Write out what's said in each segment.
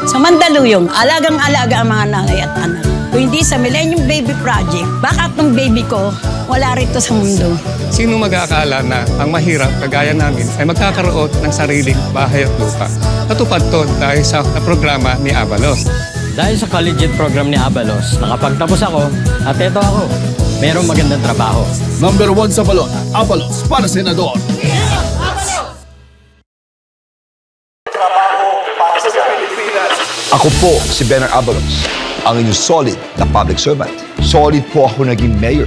Sa Mandaluyong, alagang-alaga ang mga nanay at anak. Kung hindi sa Millennium Baby Project, baka ng baby ko, wala rito sa mundo. Sino mag-aakala na ang mahirap kagaya namin ay magkakaroon ng sariling bahay at lupa? Natupad to dahil sa programa ni Abalos. Dahil sa collegiate program ni Abalos, nakapagtapos ako at eto ako. Merong magandang trabaho. Number 1 sa balon, Abalos para senador. Ako po si Benner Abalos, ang inyong solid na public servant. Solid po ako naging mayor.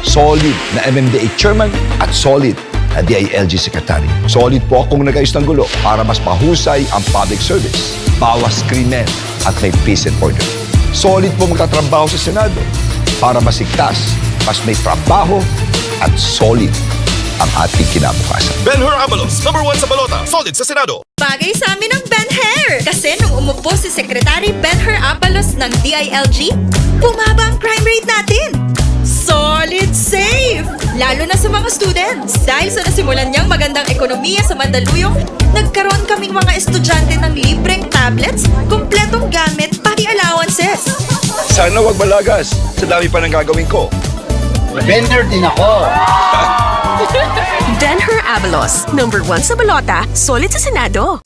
Solid na MMDA chairman at solid na DILG secretary. Solid po akong nag-ayos ng gulo para mas mahusay ang public service. Bawas krimen at may peace and order. Solid po magtatrabaho sa Senado para mas ligtas, mas may trabaho at solid ang ating kinabukasan. Benher Abalos, number 1 sa balota, solid sa Senado. Bagay sa amin ang Benher! Kasi nung umupo si Secretary Benher Abalos ng DILG, bumaba ang crime rate natin! Solid safe! Lalo na sa mga students. Dahil sa nasimulan niyang magandang ekonomiya sa Mandaluyong, nagkaroon kaming mga estudyante ng libreng tablets, kumpletong gamit, pati allowances. Sana wag malagas sa dami pa ng gagawin ko. Benner din ako. Benher Abalos, number 1 sa balota, solid sa Senado.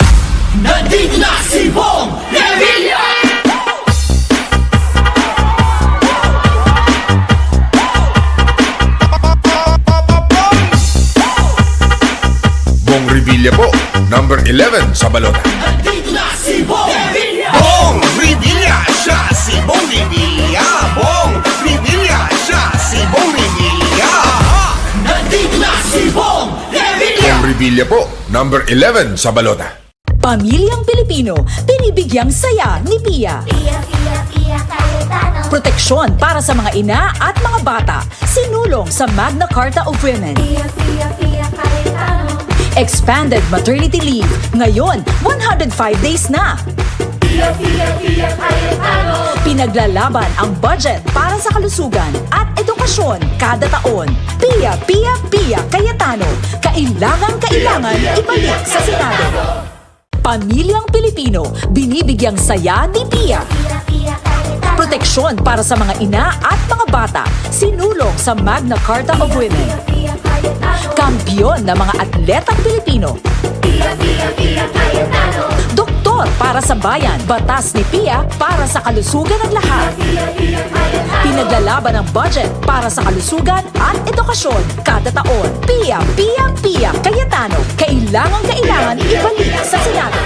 Nandito na si Bong Revilla! Bong Revilla po, number 11 sa balota. Nandito na si Bong Revilla! Bong Revilla, siya si Bong Revilla. Bong Revilla, siya si Bong Revilla. Nandito na si Bong Revilla! Bong Revilla po, number 11 sa balota. Pamilyang Pilipino, binibigyang saya ni Pia. Proteksyon para sa mga ina at mga bata, sinulong sa Magna Carta of Women. Expanded maternity leave, ngayon 105 days na. Pinaglalaban ang budget para sa kalusugan at edukasyon kada taon. Pia, Pia, Pia Cayetano, kailangan ibalik sa Senado. Pamilyang Pilipino, binibigyang saya ni Pia. Proteksyon para sa mga ina at mga bata, sinulong sa Magna Carta of Women. Kampiyon ng mga atletang Pilipino. Doktor para sa bayan, batas ni Pia para sa kalusugan ng lahat. Pinaglalaban ang budget para sa kalusugan at edukasyon kada taon. Pia, Pia, Pia Cayetano, kailangan ibalik sa Senado.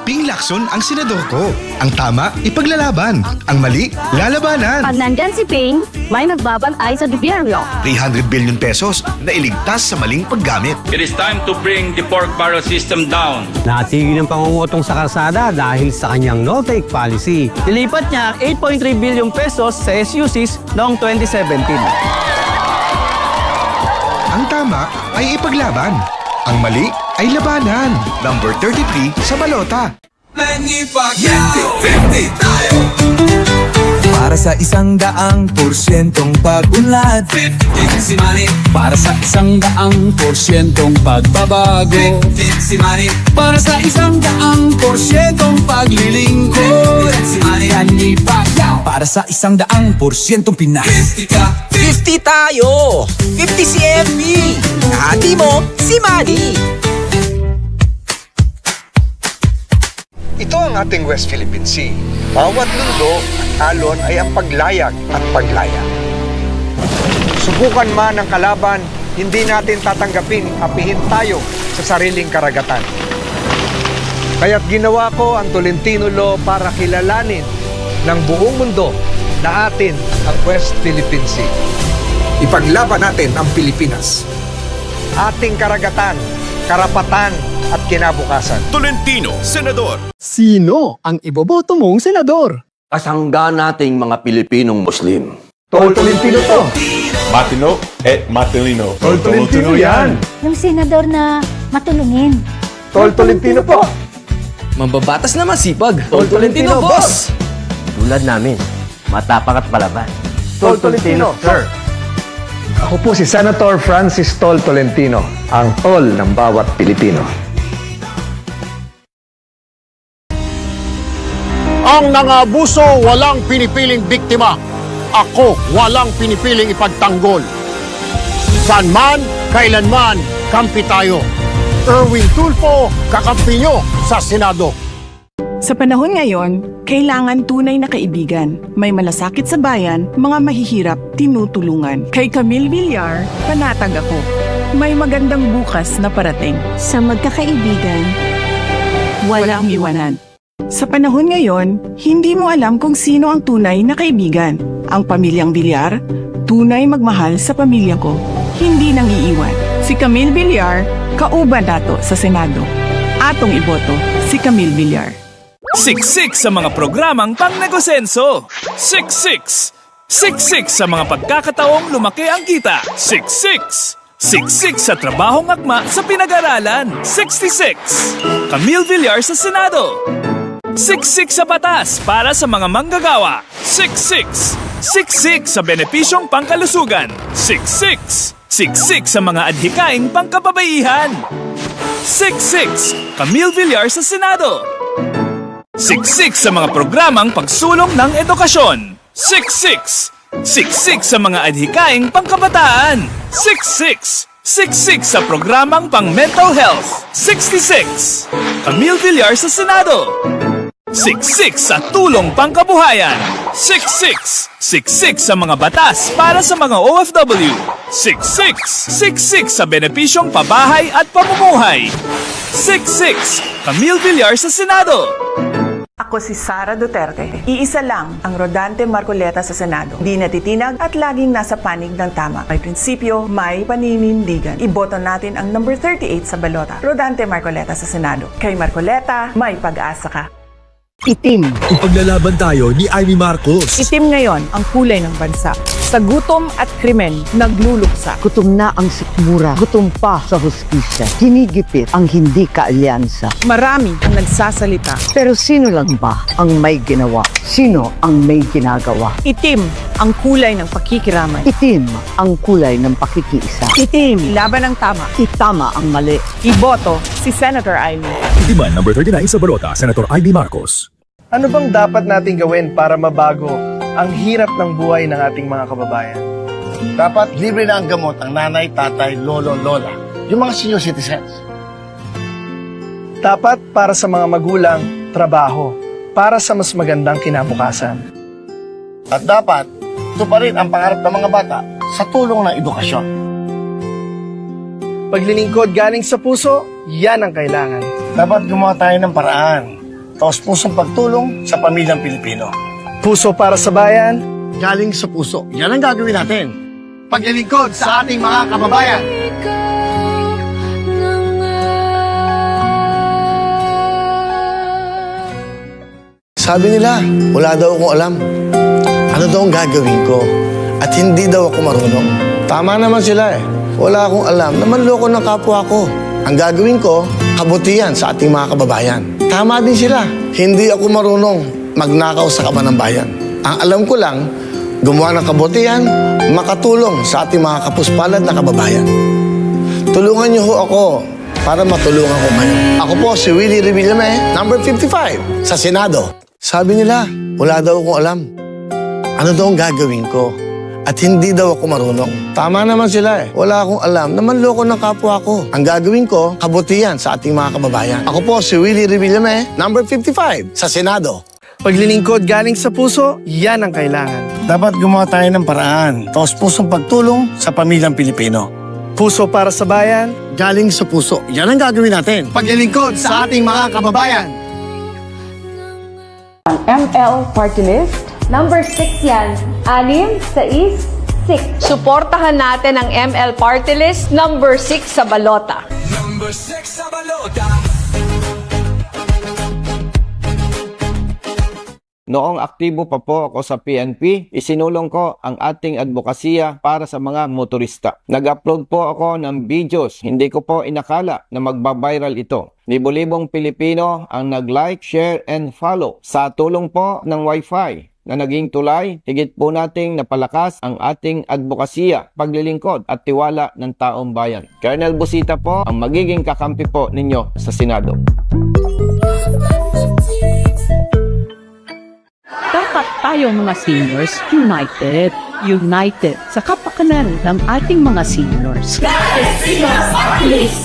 Ping Lacson ang senador ko. Ang tama, ipaglalaban. Ang mali, lalabanan. Pag nandyan si Ping, may magbabantay sa gobyerno. 300 billion pesos na iligtas sa maling paggamit. It is time to bring the pork barrel system down. Natigil ng pangungutong sa kalsada dahil sa kanyang no-take policy. Nilipat niya 8.3 billion pesos sa SUCs noong 2017. Ang tama ay ipaglaban. Ang mali ay labanan. Number 33 sa balota. Para sa 100% pag-unlad, 50 si Manny. Para sa 100% pagbabago, 50 si Manny. Para sa 100% paglilingkod, 50 si Manny. Para sa 100% Pinas, 50 ka. 50 tayo! 50 si Emmy! Kahati mo, si Manny! Ito ang ating West Philippine Sea. Bawat lundo at alon ay ang paglayag at paglaya. Subukan man ng kalaban, hindi natin tatanggaping apihin tayo sa sariling karagatan. Kaya't ginawa ko ang Tolentino Law para kilalanin ng buong mundo na atin ang West Philippine Sea. Ipaglaban natin ang Pilipinas. Ating karagatan, karapatan at kinabukasan. Tolentino, Senador. Sino ang iboboto mong senador? Kasangga nating mga Pilipinong Muslim. Tol Tolentino to. Matino et Matilino. Tol Tolentino yan. Yung senador na matulungin. Tol Tolentino po. Mambabatas na masipag. Tol Tolentino, boss! Tulad namin, matapang at palaban. Tol Tolentino, sir. Ako po si Senator Francis Tol Tolentino, ang tol ng bawat Pilipino. Ang nangabuso walang pinipiling biktima. Ako walang pinipiling ipagtanggol. Saan man, kailanman, kampi tayo. Erwin Tulfo, kakampi nyo sa Senado. Sa panahon ngayon, kailangan tunay na kaibigan. May malasakit sa bayan, mga mahihirap, tinutulungan. Kay Camille Villar, panatag ako. May magandang bukas na parating. Sa magkakaibigan, walang iwanan. Sa panahon ngayon, hindi mo alam kung sino ang tunay na kaibigan. Ang pamilyang Villar, tunay magmahal sa pamilya ko. Hindi nang iiwan. Si Camille Villar, kauban nato sa Senado. Atong iboto, si Camille Villar. Siksik sa mga programang pangnegosenso. Siksik! Siksik sa mga pagkakataong lumaki ang kita. Siksik! Siksik sa trabahong akma sa pinag-aralan. 66! Camille Villar sa Senado. Siksik sa batas para sa mga manggagawa. Siksik! Siksik sa benepisyong pangkalusugan. Siksik! Siksik sa mga adhikaing pangkababaihan. Siksik! Camille Villar sa Senado. Siksik sa mga programang pagsulong ng edukasyon. Siksik! Siksik sa mga adhikaing pangkabataan. Siksik! Siksik sa programang pang-mental health. 66! Camille Villar sa Senado. Siksik sa tulong pangkabuhayan. Siksik! Siksik sa mga batas para sa mga OFW. Siksik! Siksik sa benepisyong pabahay at pamumuhay. Siksik! Camille Villar sa Senado. Ako si Sara Duterte. Iisa lang ang Rodante Marcoleta sa Senado. Di natitinag at laging nasa panig ng tama. May prinsipyo, may paninindigan. Iboto natin ang number 38 sa balota. Rodante Marcoleta sa Senado. Kay Marcoleta, may pag-asa ka. Itim. Ipaglalaban tayo ni Amy Marcos. Itim ngayon ang kulay ng bansa. Sa gutom at krimen, nagluluksa. Gutom na ang sikmura. Gutom pa sa hustisya. Hinigipit ang hindi kaalyansa. Marami ang nagsasalita. Pero sino lang ba ang may ginawa? Sino ang may ginagawa? Itim ang kulay ng pakikiramay. Itim ang kulay ng pakikiisa. Itim, laban ang tama. Itama ang mali. Iboto si Senator Amy. Itiman number 39 sa balota, Senator Amy Marcos. Ano bang dapat natin gawin para mabago ang hirap ng buhay ng ating mga kababayan? Dapat libre na ang gamot ang nanay, tatay, lolo, lola. Yung mga senior citizens. Dapat para sa mga magulang, trabaho. Para sa mas magandang kinabukasan. At dapat, ito pa rin ang pangarap ng mga bata sa tulong ng edukasyon. Paglilingkod galing sa puso, yan ang kailangan. Dapat gumawa tayo ng paraan. Taos pusong pagtulong sa pamilyang Pilipino. Puso para sa bayan. Galing sa puso. Yan ang gagawin natin. Paglilingkod sa ating mga kababayan. Sabi nila, wala daw akong alam. Ano daw ang gagawin ko? At hindi daw ako marunong. Tama naman sila eh. Wala akong alam na manloko ng kapwa ko. Ang gagawin ko, kabutihan sa ating mga kababayan. Tama din sila. Hindi ako marunong magnakaw sa kaban ng bayan. Ang alam ko lang, gumawa ng kabutihan, makatulong sa ating mga kapuspalad na kababayan. Tulungan niyo ho ako para matulungan ko kayo. Ako po si Willie Revillame, number 55, sa Senado. Sabi nila, wala daw akong alam. Ano daw ang gagawin ko? At hindi daw ako marunong. Tama naman sila eh. Wala akong alam na manloko ng kapwa ko. Ang gagawin ko, kabutihan sa ating mga kababayan. Ako po si Willie Revillame, number 55, sa Senado. Paglilingkod galing sa puso, yan ang kailangan. Dapat gumawa tayo ng paraan. Taos pusong pagtulong sa pamilyang Pilipino. Puso para sa bayan. Galing sa puso. Yan ang gagawin natin. Paglilingkod sa ating mga kababayan. Ang ML Party List. Number 6 yan. 6, 6. Suportahan natin ang ML Party List. Number 6 sa balota. Number 6 sa balota. Noong aktibo pa po ako sa PNP, isinulong ko ang ating advokasya para sa mga motorista. Nag-upload po ako ng videos. Hindi ko po inakala na magbabiral ito. Libo-libong Pilipino ang nag-like, share, and follow. Sa tulong po ng Wi-Fi na naging tulay, higit po nating napalakas ang ating advokasya, paglilingkod at tiwala ng taong bayan. Colonel Busita po ang magiging kakampi po ninyo sa Senado. Tayo mga seniors, united. United sa kapakanan ng ating mga seniors.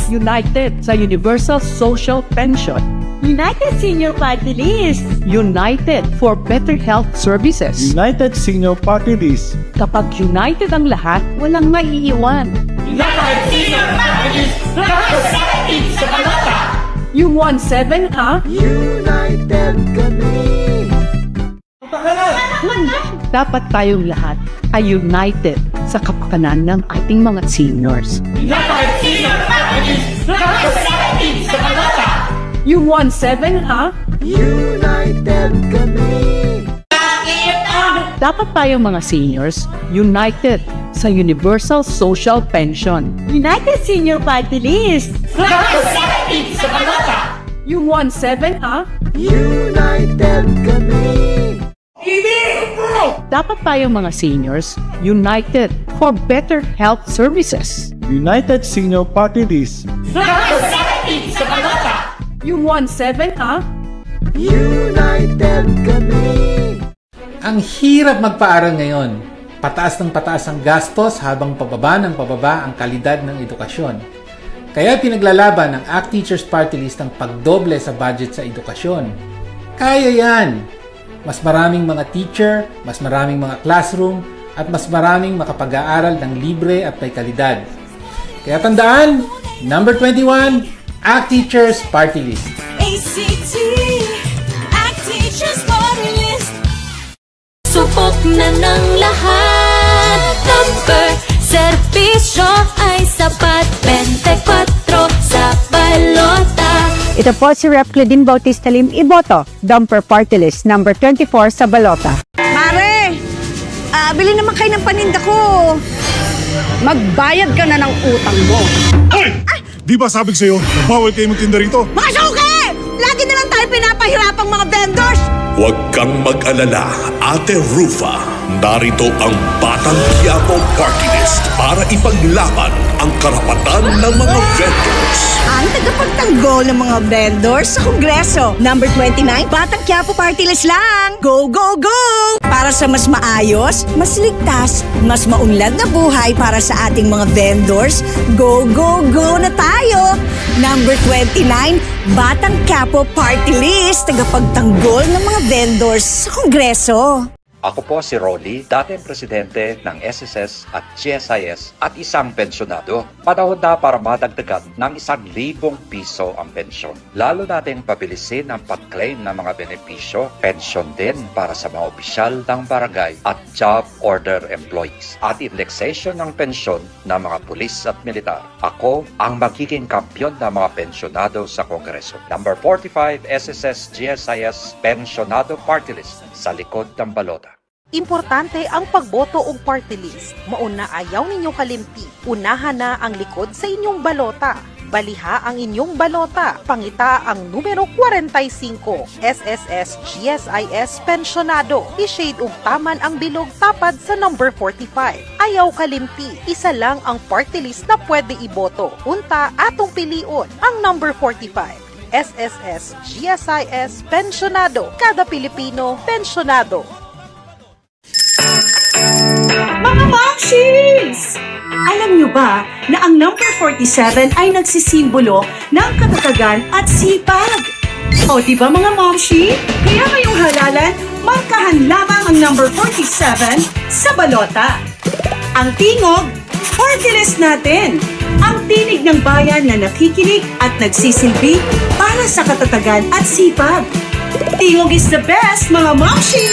United sa Universal Social Pension. United Senior Party List. United for better health services. United Senior Party List. Kapag united ang lahat, walang maiiwan. United Senior Party List. Representative sa balota. Yung 1-7, ha? United kami. Dapat tayong lahat ay united sa kapakanan ng ating mga seniors. United Senior Party List. Representative sa balota. Yung 1-7, ha? United kami. Dapat tayong mga seniors united sa Universal Social Pension. United Senior Party List. Representative sa balota. Yung 1-7, ha? United kami. Dapat tayong mga seniors united for better health services. United Senior Party List. Representative sa balota. Yung 1-7, ha? United kami. Ang hirap magpaaral ngayon. Pataas ng pataas ang gastos habang pababa ng pababa ang kalidad ng edukasyon. Kaya pinaglalaban ng ACT Teachers Party List ang pagdoble sa budget sa edukasyon. Kaya yan! Mas maraming mga teacher, mas maraming mga classroom, at mas maraming makapag-aaral ng libre at may kalidad. Kaya tandaan, number 21, ACT Teachers Party List. ACT, ACT Teachers Party List. Subok na ng lahat. Number, serbisyo ay sapat. 24 sa balota. Ito po si Rep. Claudine Bautista Lim Iboto, Dumper Party List, number 24 sa balota. Mare! Bili naman kayo ng paninda ko. Magbayad ka na ng utang mo. Ay! Di ba sabi ko sa'yo, bawal kayo magtinda rito? Mga suki! Lagi na lang tayo pinapahirapang mga vendors! Huwag kang mag-alala, Ate Rufa. Narito ang Batang Quiapo Party List para ipaglaban ang karapatan ng mga vendors. Ang tagapagtanggol ng mga vendors sa Kongreso. Number 29, Batang Quiapo Party List lang. Go, go, go! Para sa mas maayos, mas ligtas, mas maunlad na buhay para sa ating mga vendors. Go, go, go na tayo! Number 29, Batang Quiapo Party List. Tagapagtanggol ng mga vendors sa Kongreso. Ako po si Rolly, dating presidente ng SSS at GSIS at isang pensyonado. Panahon na para madagdagan ng 1,000 piso ang pensyon. Lalo nating pabilisin ang pag-claim ng mga benepisyo, pensyon din para sa mga opisyal ng barangay at job order employees at indexation ng pensyon ng mga pulis at militar. Ako ang magiging kampiyon ng mga pensyonado sa Kongreso. Number 45 SSS GSIS Pensyonado Party List sa likod ng balota. Importante ang pagboto og party list. Mauna ayaw ninyo kalimpi. Unahan na ang likod sa inyong balota. Baliha ang inyong balota. Pangita ang numero 45, SSS GSIS Pensyonado. I-shade og taman ang bilog tapad sa number 45. Ayaw kalimpi. Isa lang ang party list na pwede iboto. Unta atong pilion ang number 45. SSS GSIS Pensyonado. Kada Pilipino, pensyonado. Mga Momshies! Alam nyo ba na ang number 47 ay nagsisimbolo ng katatagan at sipag? O diba mga Momshi? Kaya ngayong halalan, markahan lamang ang number 47 sa balota. Ang tingog, party list natin. Ang tinig ng bayan na nakikinig at nagsisilbi para sa katatagan at sipag. Tingog is the best, mga Momshi!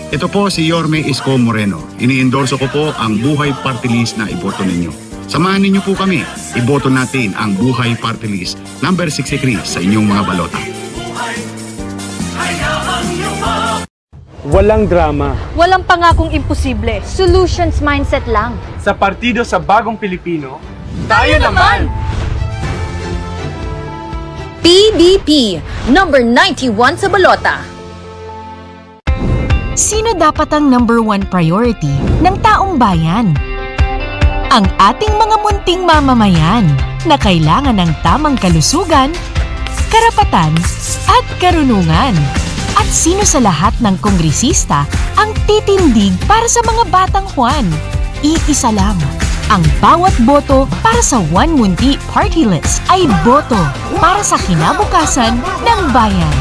Ito po si Yorme Isko Moreno. Ini-endorso ko po ang Buhay Party List na iboto ninyo. Samahan ninyo po kami. Iboto natin ang Buhay Party List number 63 sa inyong mga balota. Walang drama. Walang pangakong imposible. Solutions mindset lang. Sa Partido sa Bagong Pilipino, tayo naman! PDP, number 91 sa balota. Sino dapat ang number 1 priority ng taong bayan? Ang ating mga munting mamamayan na kailangan ng tamang kalusugan, karapatan at karunungan. At sino sa lahat ng kongresista ang titindig para sa mga batang Juan? Iisa lang. Ang bawat boto para sa Juan Munti Party List ay boto para sa kinabukasan ng bayan.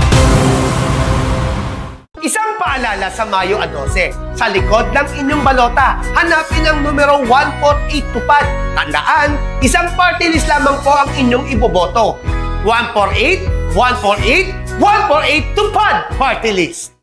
Isang paalala sa Mayo 12. Sa likod ng inyong balota, hanapin ang numero 148 tupad. Tandaan, isang party list lamang po ang inyong iboboto. 148, 148, 148 tupad party list.